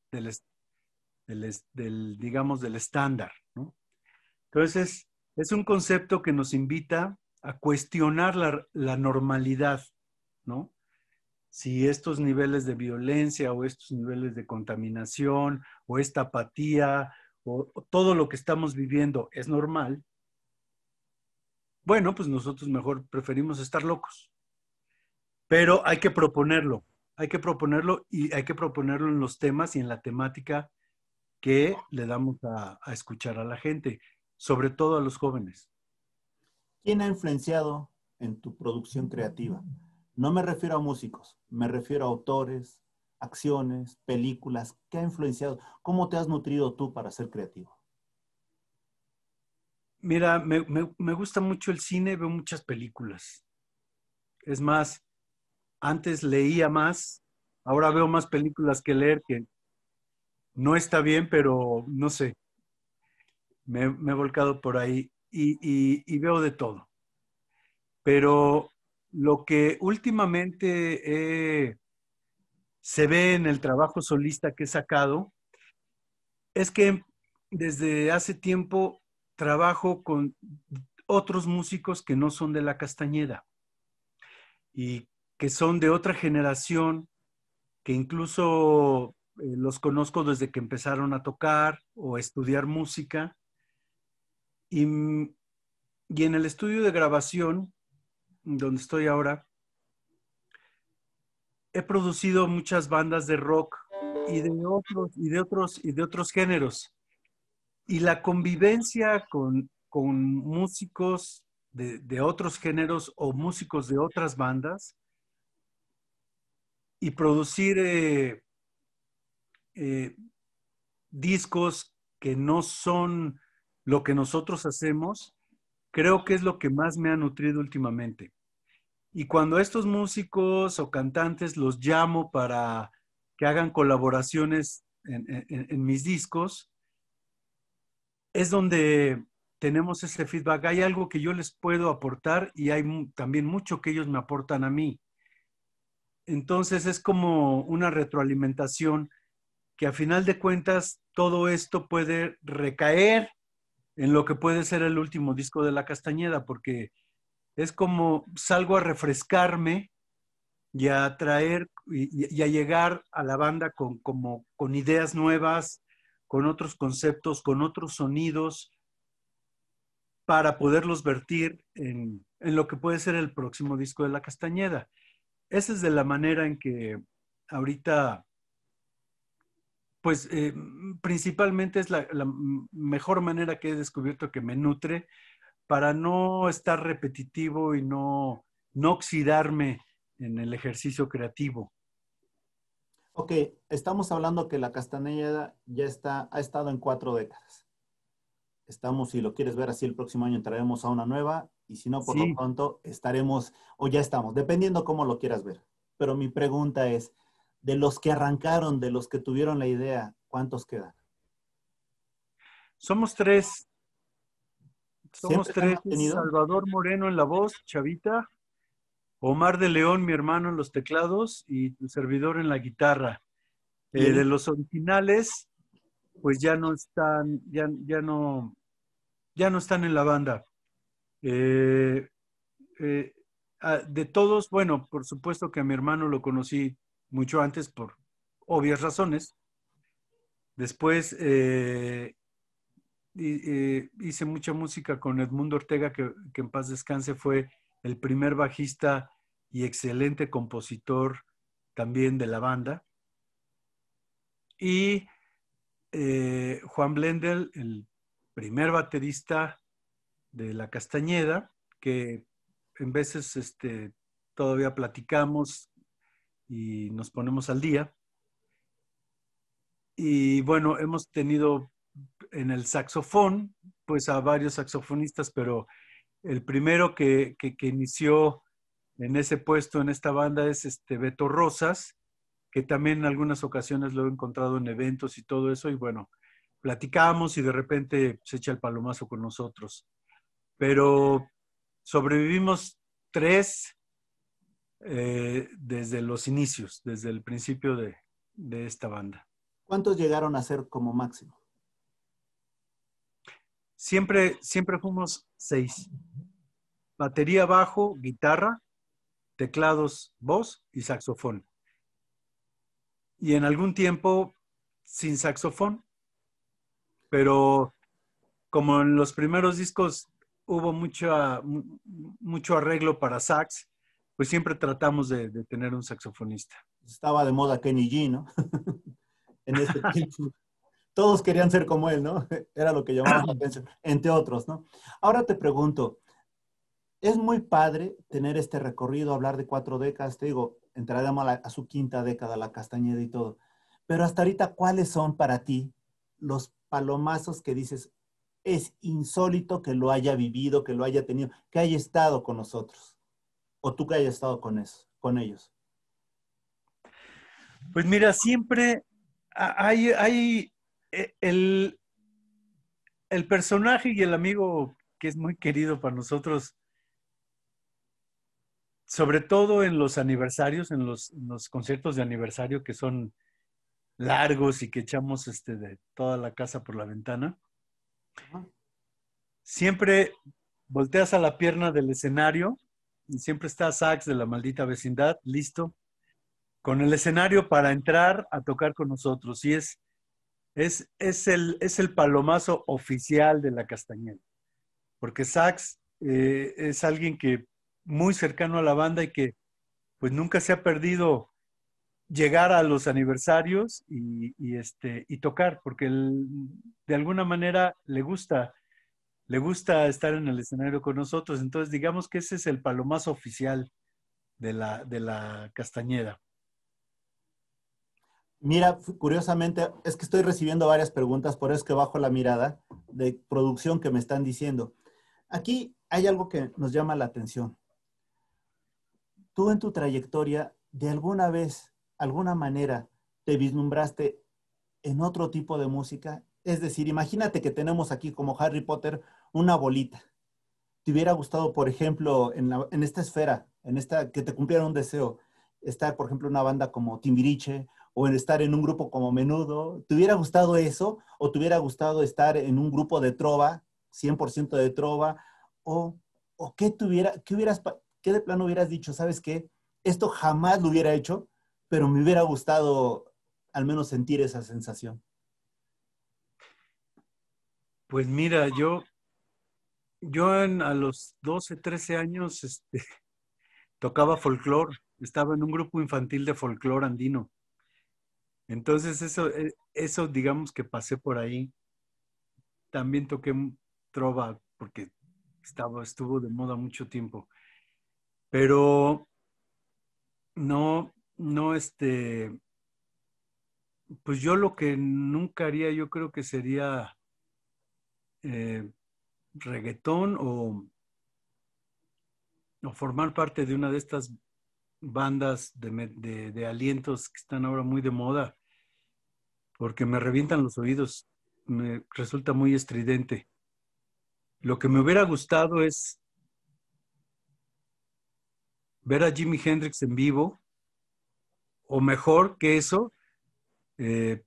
S3: digamos, del estándar, ¿no? Entonces, es un concepto que nos invita a cuestionar la normalidad, ¿no? Si estos niveles de violencia o estos niveles de contaminación o esta apatía o todo lo que estamos viviendo es normal, bueno, pues nosotros mejor preferimos estar locos. Pero hay que proponerlo y hay que proponerlo en los temas y en la temática que le damos a escuchar a la gente, sobre todo a los jóvenes.
S2: ¿Quién ha influenciado en tu producción creativa? No me refiero a músicos, me refiero a autores, acciones, películas. ¿Qué ha influenciado? ¿Cómo te has nutrido tú para ser creativo?
S3: Mira, me gusta mucho el cine, veo muchas películas. Es más, antes leía más, ahora veo más películas que leer, que no está bien, pero no sé, me he volcado por ahí y veo de todo. Pero lo que últimamente se ve en el trabajo solista que he sacado es que desde hace tiempo trabajo con otros músicos que no son de la Castañeda y que son de otra generación, que incluso los conozco desde que empezaron a tocar o a estudiar música. Y, y en el estudio de grabación, donde estoy ahora, he producido muchas bandas de rock y de otros géneros. Y la convivencia con músicos de otros géneros o músicos de otras bandas y producir eh, discos que no son lo que nosotros hacemos, creo que es lo que más me ha nutrido últimamente. Y cuando a estos músicos o cantantes los llamo para que hagan colaboraciones en mis discos, es donde tenemos ese feedback. Hay algo que yo les puedo aportar y hay también mucho que ellos me aportan a mí. Entonces es como una retroalimentación que a final de cuentas todo esto puede recaer en lo que puede ser el último disco de La Castañeda, porque es como salgo a refrescarme y a traer y a llegar a la banda con ideas nuevas, con otros conceptos, con otros sonidos, para poderlos vertir en lo que puede ser el próximo disco de La Castañeda. Esa es de la manera en que ahorita, pues principalmente es la mejor manera que he descubierto que me nutre para no estar repetitivo y no oxidarme en el ejercicio creativo.
S2: Ok, estamos hablando que la Castañeda ya está, ha estado en 4 décadas. Estamos, si lo quieres ver así, el próximo año entraremos a una nueva y si no, por lo
S3: Sí,
S2: pronto estaremos o ya estamos, dependiendo cómo lo quieras ver. Pero mi pregunta es, de los que arrancaron, de los que tuvieron la idea, ¿cuántos quedan?
S3: Somos tres. Somos
S2: ¿Siempre se han
S3: tres.
S2: mantenido?
S3: Salvador Moreno en la voz, Chavita. Omar de León, mi hermano, en los teclados y tu servidor en la guitarra.
S2: Y
S3: De
S2: el,
S3: los originales, pues ya no están, ya no están en la banda. Eh, eh, de todos, bueno, por supuesto que a mi hermano lo conocí mucho antes por obvias razones. Después hice mucha música con Edmundo Ortega, que en paz descanse, fue el primer bajista y excelente compositor también de la banda. Y Juan Blendel, el primer baterista de La Castañeda, que en veces todavía platicamos y nos ponemos al día. Y bueno, hemos tenido en el saxofón, pues a varios saxofonistas, pero el primero que inició en ese puesto, en esta banda, es Beto Rosas, que también en algunas ocasiones lo he encontrado en eventos y todo eso, y bueno, platicamos y de repente se echa el palomazo con nosotros. Pero sobrevivimos tres desde los inicios, desde el principio de esta banda.
S2: ¿Cuántos llegaron a ser como máximo?
S3: Siempre fuimos seis. Batería, bajo, guitarra, teclados, voz y saxofón. Y en algún tiempo sin saxofón, pero como en los primeros discos hubo mucho arreglo para sax, pues siempre tratamos de tener un saxofonista.
S2: Estaba de moda Kenny G, ¿no? En ese tiempo. Todos querían ser como él, ¿no? Era lo que llamaba la atención, entre otros, ¿no? Ahora te pregunto, es muy padre tener este recorrido, hablar de 4 décadas, te digo, entraremos a su quinta década, la Castañeda y todo, pero hasta ahorita, ¿cuáles son para ti los palomazos que dices, es insólito que lo haya vivido, que lo haya tenido, que haya estado con nosotros, o tú que hayas estado con eso, con ellos?
S3: Pues mira, siempre hay el personaje y el amigo que es muy querido para nosotros, sobre todo en los aniversarios, en los conciertos de aniversario que son largos y que echamos de toda la casa por la ventana.
S2: Ajá.
S3: Siempre volteas a la pierna del escenario y siempre está Sax de la maldita vecindad, listo, con el escenario para entrar a tocar con nosotros. Y es el palomazo oficial de la Castañeda, porque Sax es alguien que muy cercano a la banda y que pues nunca se ha perdido llegar a los aniversarios y tocar, porque él, de alguna manera le gusta estar en el escenario con nosotros. Entonces, digamos que ese es el palomazo oficial de la Castañeda.
S2: Mira, curiosamente, es que estoy recibiendo varias preguntas, por eso es que bajo la mirada de producción que me están diciendo. Aquí hay algo que nos llama la atención. Tú en tu trayectoria, de alguna vez, alguna manera, te vislumbraste en otro tipo de música. Es decir, imagínate que tenemos aquí como Harry Potter una bolita. ¿Te hubiera gustado, por ejemplo, en esta esfera, en esta, que te cumpliera un deseo, estar, por ejemplo, en una banda como Timbiriche o en estar en un grupo como Menudo? ¿Te hubiera gustado eso? ¿O te hubiera gustado estar en un grupo de trova, 100% de trova? ¿O, o qué de plano hubieras dicho? ¿Sabes qué? Esto jamás lo hubiera hecho, pero me hubiera gustado al menos sentir esa sensación.
S3: Pues mira, a los 12 13 años tocaba folclore, estaba en un grupo infantil de folclore andino. Entonces eso digamos que pasé por ahí. También toqué trova porque estuvo de moda mucho tiempo. Pero no, pues yo lo que nunca haría, yo creo que sería eh, reggaetón o formar parte de una de estas bandas de alientos que están ahora muy de moda, porque me revientan los oídos, me resulta muy estridente. Lo que me hubiera gustado es ver a Jimi Hendrix en vivo, o mejor que eso, eh,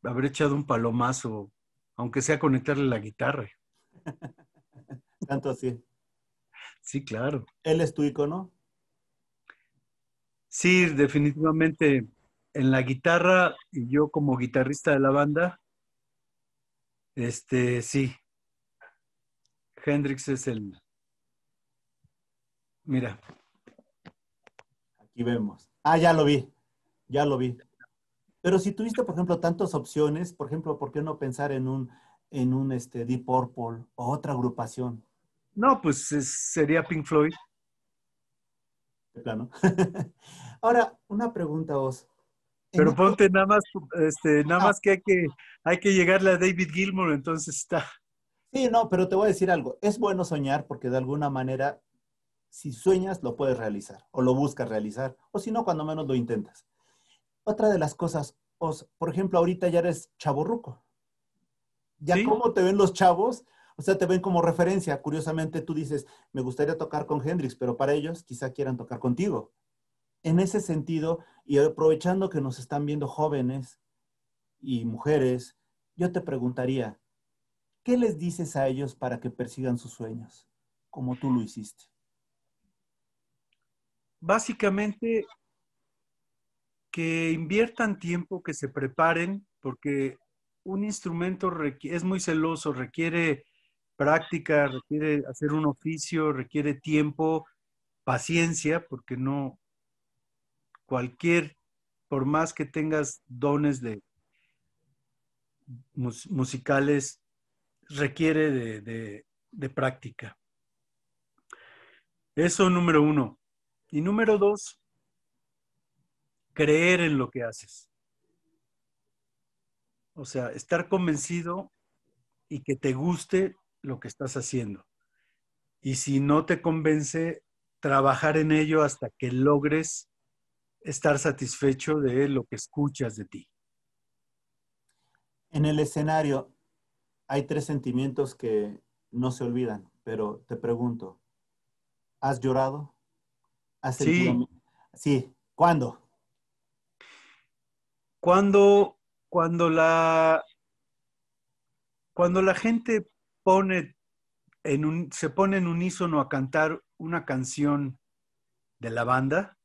S3: haber echado un palomazo, aunque sea conectarle la guitarra.
S2: Tanto así.
S3: Sí, claro.
S2: ¿Él es tu ícono?
S3: Sí, definitivamente en la guitarra y yo como guitarrista de la banda, sí, Hendrix es mira,
S2: Aquí vemos. Ah, ya lo vi, ya lo vi. Pero si tuviste, por ejemplo, tantas opciones, por ejemplo, ¿por qué no pensar en un Deep Purple o otra agrupación
S3: no, pues sería Pink Floyd,
S2: de plano? Ahora, una pregunta, vos. En
S3: pero
S2: esto,
S3: ponte nada más, nada
S2: ah,
S3: más que hay que llegarle a David Gilmour, entonces está.
S2: sí, no, pero te voy a decir algo. Es bueno soñar porque de alguna manera, si sueñas, lo puedes realizar o lo buscas realizar, o si no, cuando menos lo intentas. Otra de las cosas, por ejemplo, ahorita ya eres chavorruco. Ya
S3: Sí,
S2: cómo te ven los chavos, o sea, te ven como referencia. Curiosamente, tú dices, me gustaría tocar con Hendrix, pero para ellos quizá quieran tocar contigo. En ese sentido, y aprovechando que nos están viendo jóvenes y mujeres, yo te preguntaría, ¿qué les dices a ellos para que persigan sus sueños, como tú lo hiciste?
S3: básicamente que inviertan tiempo, que se preparen, porque un instrumento es muy celoso, requiere práctica, requiere hacer un oficio, requiere tiempo, paciencia, porque no cualquier, por más que tengas dones de musicales, requiere de práctica. Eso número uno. Y número dos, creer en lo que haces. O sea, estar convencido y que te guste lo que estás haciendo. Y si no te convence, trabajar en ello hasta que logres estar satisfecho de lo que escuchas de ti.
S2: En el escenario hay tres sentimientos que no se olvidan, pero te pregunto, ¿has llorado? ¿Has sentido?
S3: Sí,
S2: Sí, ¿cuándo?
S3: cuando, cuando cuando la gente pone se pone en unísono a cantar una canción de la banda,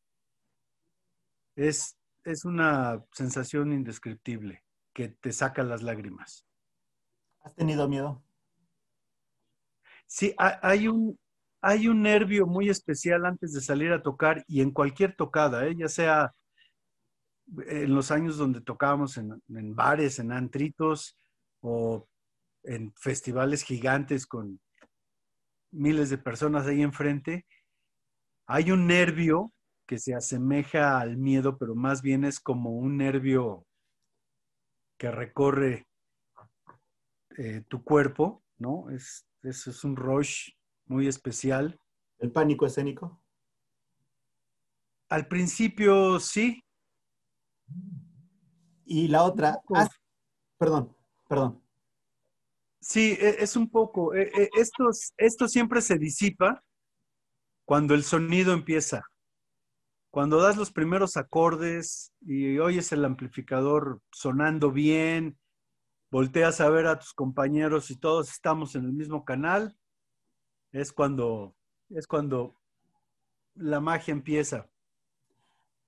S3: es una sensación indescriptible que te saca las lágrimas.
S2: ¿Has tenido miedo?
S3: Sí, hay un nervio muy especial antes de salir a tocar y en cualquier tocada, ya sea en los años donde tocábamos en bares, en antritos o en festivales gigantes con miles de personas ahí enfrente, hay un nervio que se asemeja al miedo, pero más bien es como un nervio que recorre tu cuerpo, ¿no? Es un rush muy especial.
S2: ¿El pánico escénico?
S3: Al principio sí,
S2: Y la
S3: un
S2: otra,
S3: poco.
S2: perdón, perdón.
S3: Sí, es un poco. Esto siempre se disipa cuando el sonido empieza. Cuando das los primeros acordes y oyes el amplificador sonando bien, volteas a ver a tus compañeros y todos estamos en el mismo canal, es cuando la magia empieza.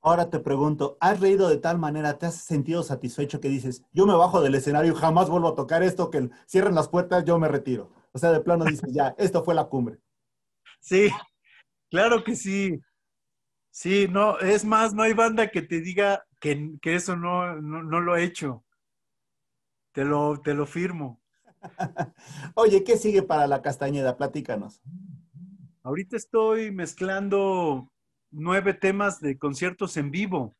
S2: Ahora te pregunto, ¿has reído de tal manera, te has sentido satisfecho que dices, yo me bajo del escenario y jamás vuelvo a tocar esto, que cierren las puertas, yo me retiro? O sea, de plano dices, ya, esto fue la cumbre.
S3: Sí, claro que sí. Sí, no, es más, no hay banda que te diga que eso no lo ha hecho. Te lo firmo.
S2: Oye, ¿qué sigue para la Castañeda? Platícanos.
S3: Ahorita estoy mezclando 9 temas de conciertos en vivo,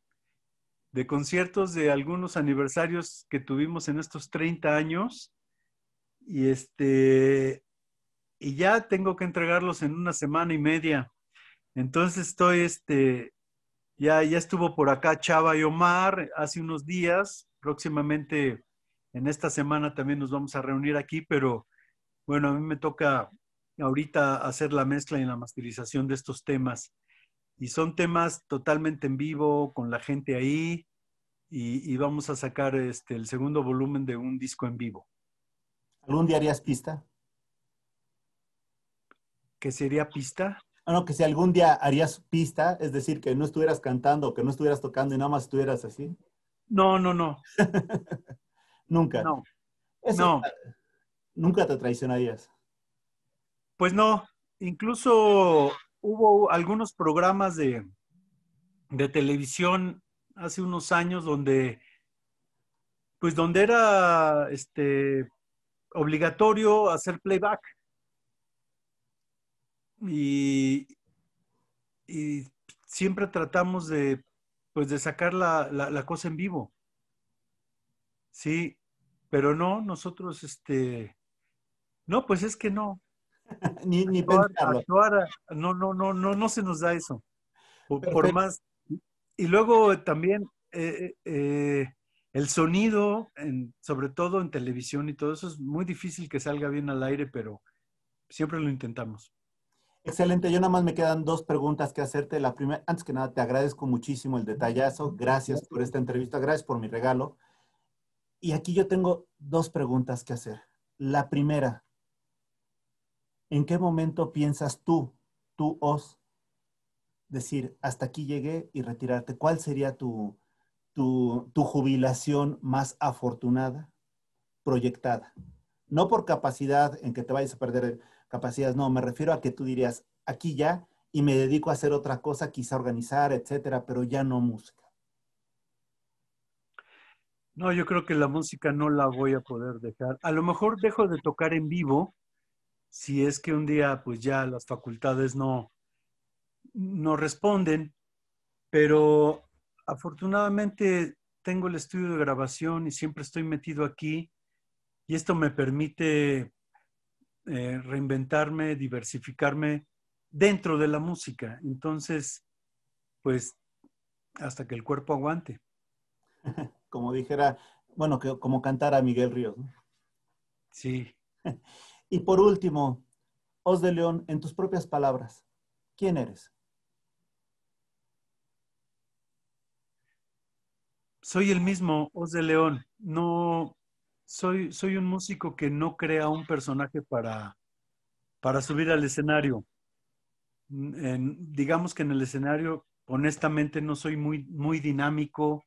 S3: de conciertos de algunos aniversarios que tuvimos en estos 30 años. Y y ya tengo que entregarlos en una semana y media. Entonces estoy Ya estuvo por acá Chava y Omar hace unos días. Próximamente, en esta semana también nos vamos a reunir aquí, pero bueno, a mí me toca ahorita hacer la mezcla y la masterización de estos temas. Y son temas totalmente en vivo, con la gente ahí, y vamos a sacar el segundo volumen de un disco en vivo,
S2: ¿Algún día harías pista?
S3: que sería pista.
S2: Ah, no, que si algún día harías pista, es decir, que no estuvieras cantando, que no estuvieras tocando y nada más estuvieras así.
S3: No, no, no,
S2: Nunca.
S3: no,
S2: Eso,
S3: no,
S2: nunca te traicionarías.
S3: pues no. Incluso hubo algunos programas de televisión hace unos años donde, pues donde era obligatorio hacer playback y, y siempre tratamos de, pues de sacar la cosa en vivo, sí, pero no, nosotros, no, pues es que no,
S2: Ni pensarlo.
S3: no, no, no, no, no se nos da eso, por
S2: Perfecto.
S3: más, y luego también el sonido, sobre todo en televisión y todo eso, es muy difícil que salga bien al aire, pero siempre lo intentamos.
S2: Excelente. Yo nada más me quedan dos preguntas que hacerte. La primera, antes que nada, te agradezco muchísimo el detallazo. Gracias por esta entrevista. Gracias por mi regalo. Y aquí yo tengo dos preguntas que hacer. La primera, ¿en qué momento piensas tú, Oz, decir, hasta aquí llegué y retirarte? ¿Cuál sería tu jubilación más afortunada, proyectada? No por capacidad en que te vayas a perder capacidades, no, me refiero a que tú dirías, aquí ya y me dedico a hacer otra cosa, quizá organizar, etcétera, pero ya no música.
S3: No, yo creo que la música no la voy a poder dejar. A lo mejor dejo de tocar en vivo si es que un día pues ya las facultades no responden, pero afortunadamente tengo el estudio de grabación y siempre estoy metido aquí y esto me permite reinventarme, diversificarme dentro de la música. Entonces, pues hasta que el cuerpo aguante.
S2: Como dijera, bueno, que, como cantara Miguel Ríos, ¿no?
S3: Sí.
S2: Y por último, Os de León, en tus propias palabras, ¿quién eres?
S3: Soy el mismo Oz de León. No, soy un músico que no crea un personaje para subir al escenario. Digamos que en el escenario, honestamente, no soy muy dinámico,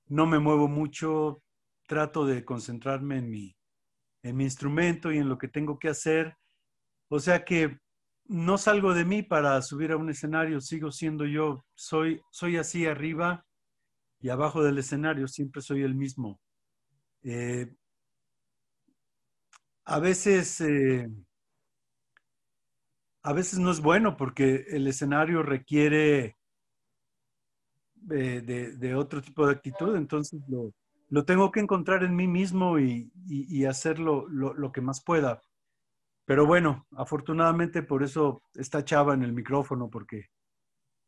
S3: no me muevo mucho, trato de concentrarme en mi instrumento y en lo que tengo que hacer. O sea que no salgo de mí para subir a un escenario, sigo siendo yo, soy así arriba y abajo del escenario, siempre soy el mismo. Eh, a veces, a veces no es bueno porque el escenario requiere de otro tipo de actitud, entonces lo tengo que encontrar en mí mismo y hacer lo que más pueda. Pero bueno, afortunadamente por eso está Chava en el micrófono, porque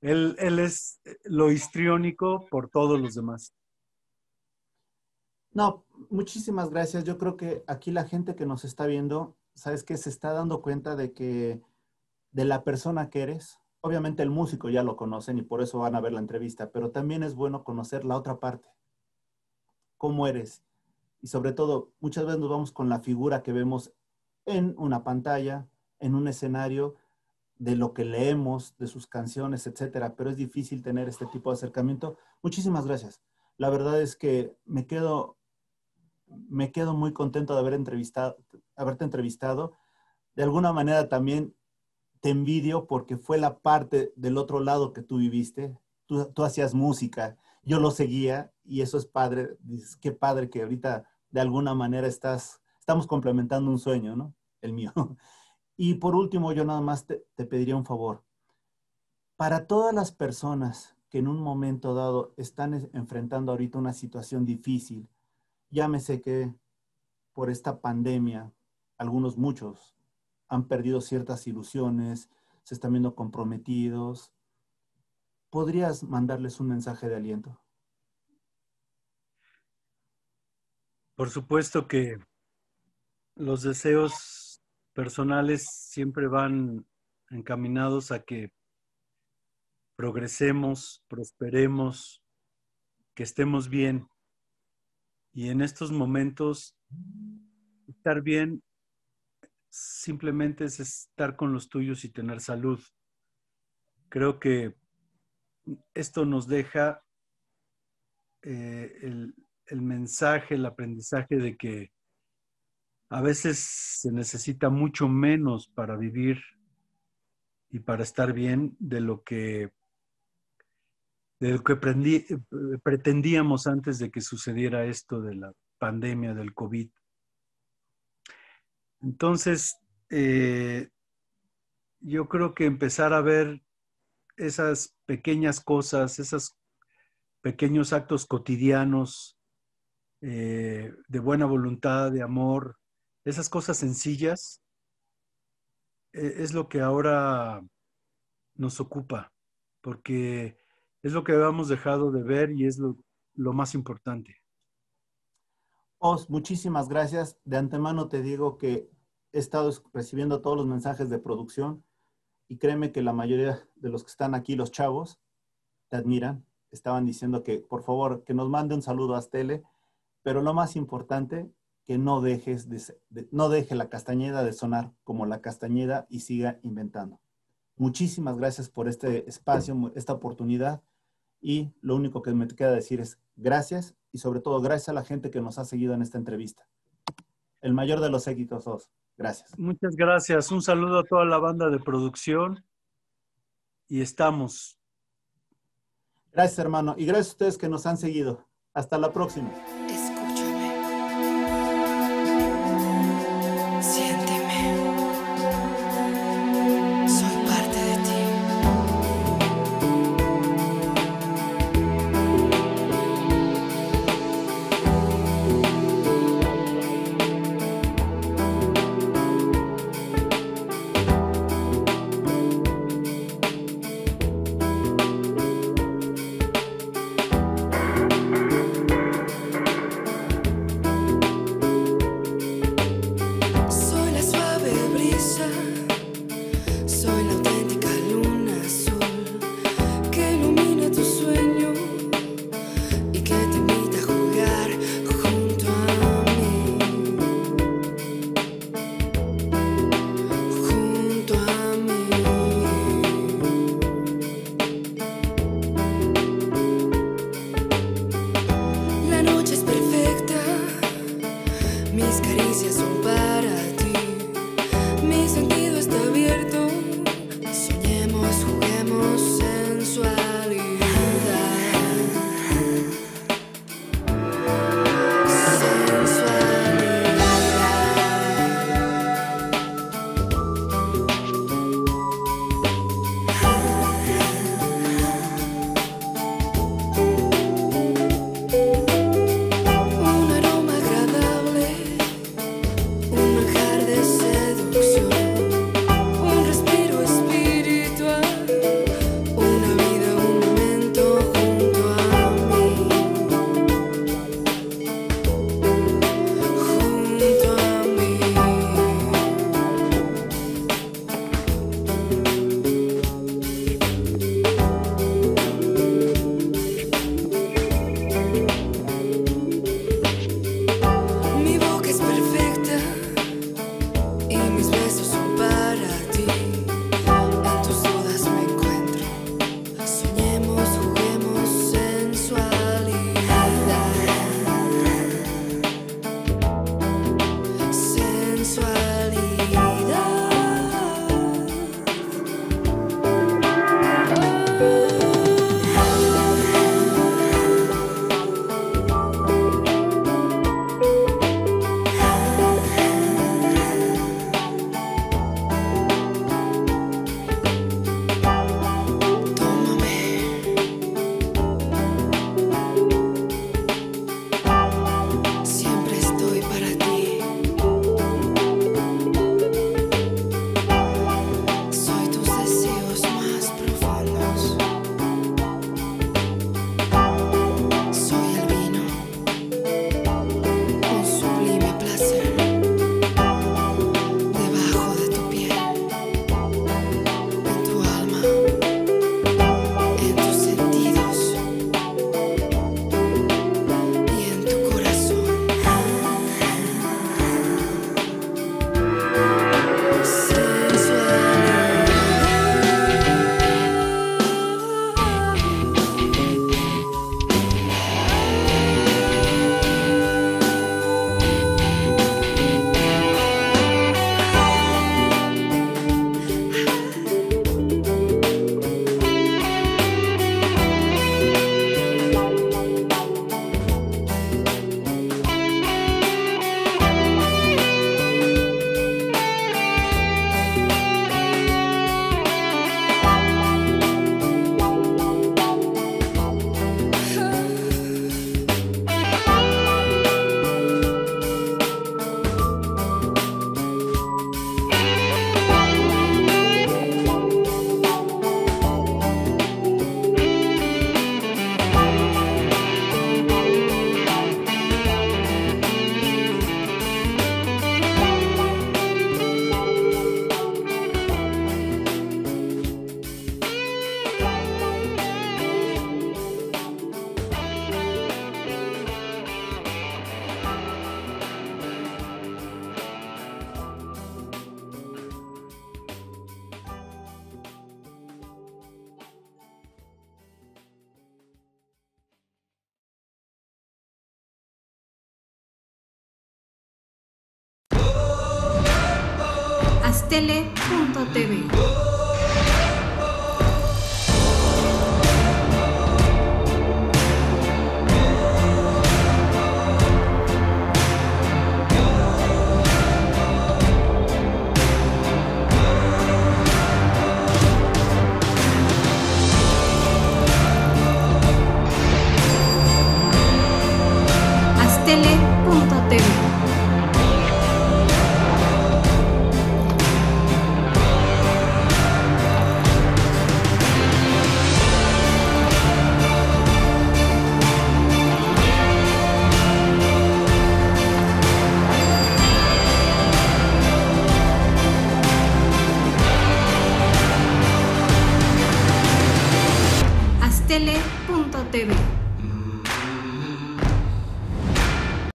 S3: él es lo histriónico por todos los demás.
S2: No, muchísimas gracias. Yo creo que aquí la gente que nos está viendo, sabes que se está dando cuenta de que de la persona que eres. Obviamente el músico ya lo conocen y por eso van a ver la entrevista, pero también es bueno conocer la otra parte, cómo eres. Y sobre todo, muchas veces nos vamos con la figura que vemos en una pantalla, en un escenario, de lo que leemos, de sus canciones, etcétera, pero es difícil tener este tipo de acercamiento. Muchísimas gracias. La verdad es que me quedo muy contento de haberte entrevistado. De alguna manera también te envidio porque fue la parte del otro lado que tú viviste. Tú hacías música, yo lo seguía y eso es padre. Dices, qué padre que ahorita de alguna manera estamos complementando un sueño, ¿no? El mío. Y por último, yo nada más te pediría un favor. Para todas las personas que en un momento dado están enfrentando ahorita una situación difícil, llámese que por esta pandemia, muchos, han perdido ciertas ilusiones, se están viendo comprometidos. ¿podrías mandarles un mensaje de aliento?
S3: Por supuesto que los deseos personales siempre van encaminados a que progresemos, prosperemos, que estemos bien. Y en estos momentos, estar bien simplemente es estar con los tuyos y tener salud. Creo que esto nos deja el mensaje, el aprendizaje de que a veces se necesita mucho menos para vivir y para estar bien de lo que pretendíamos antes de que sucediera esto de la pandemia del COVID. Entonces, yo creo que empezar a ver esas pequeñas cosas, esos pequeños actos cotidianos de buena voluntad, de amor, esas cosas sencillas, es lo que ahora nos ocupa, porque es lo que habíamos dejado de ver y es lo más importante.
S2: Os, muchísimas gracias. De antemano te digo que he estado recibiendo todos los mensajes de producción y créeme que la mayoría de los que están aquí, los chavos, te admiran. Estaban diciendo que, por favor, que nos mande un saludo a Astele, pero lo más importante, que no no deje la Castañeda de sonar como la Castañeda y siga inventando. Muchísimas gracias por este espacio, esta oportunidad, y lo único que me queda decir es gracias y sobre todo gracias a la gente que nos ha seguido en esta entrevista. El mayor de los éxitos, Os. Gracias.
S3: Muchas gracias. Un saludo a toda la banda de producción y estamos.
S2: Gracias, hermano. Y gracias a ustedes que nos han seguido. Hasta la próxima.
S1: Escúchame. Siénteme. Soy parte de ti. Soy la suave brisa, soy la auténtica luna azul que ilumina tu sueño y que te invita a jugar junto a mí. Junto a mí. La noche es perfecta. Mis caricias son para ti, mi sentido está abierto, soñemos, juguemos sensualidad. Un aroma agradable, un manjar
S4: tele.tv.